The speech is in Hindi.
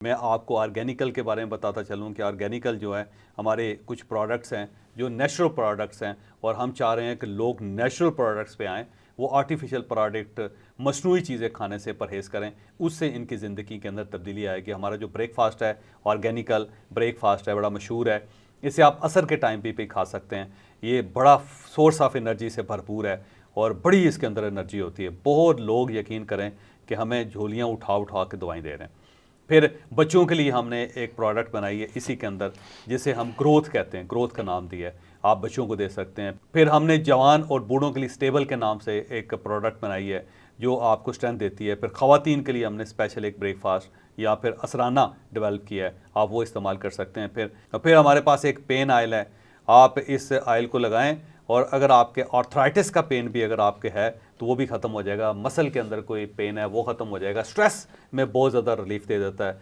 मैं आपको ऑर्गेनिकल के बारे में बताता चलूँ कि ऑर्गेनिकल जो है हमारे कुछ प्रोडक्ट्स हैं जो नेचुरल प्रोडक्ट्स हैं, और हम चाह रहे हैं कि लोग नेचुरल प्रोडक्ट्स पे आएँ, वो आर्टिफिशियल प्रोडक्ट मसनूई चीज़ें खाने से परहेज़ करें। उससे इनकी ज़िंदगी के अंदर तब्दीली आएगी। हमारा जो ब्रेकफास्ट है, ऑर्गेनिकल ब्रेकफास्ट है, बड़ा मशहूर है। इसे आप असर के टाइम पे खा सकते हैं। ये बड़ा सोर्स ऑफ एनर्जी से भरपूर है और बड़ी इसके अंदर एनर्जी होती है। बहुत लोग यकीन करें कि हमें झोलियाँ उठा उठा के दवाएँ दे रहे हैं। फिर बच्चों के लिए हमने एक प्रोडक्ट बनाई है इसी के अंदर, जिसे हम ग्रोथ कहते हैं, ग्रोथ का नाम दिया है, आप बच्चों को दे सकते हैं। फिर हमने जवान और बूढ़ों के लिए स्टेबल के नाम से एक प्रोडक्ट बनाई है जो आपको स्ट्रेंथ देती है। फिर ख़वातीन के लिए हमने स्पेशल एक ब्रेकफास्ट या फिर असराना डेवलप किया है, आप वो इस्तेमाल कर सकते हैं। फिर हमारे पास एक पेन ऑयल है, आप इस ऑयल को लगाएं और अगर आपके आर्थराइटिस का पेन भी अगर आपके है तो वो भी ख़त्म हो जाएगा। मसल के अंदर कोई पेन है वो ख़त्म हो जाएगा। स्ट्रेस में बहुत ज़्यादा रिलीफ दे देता है।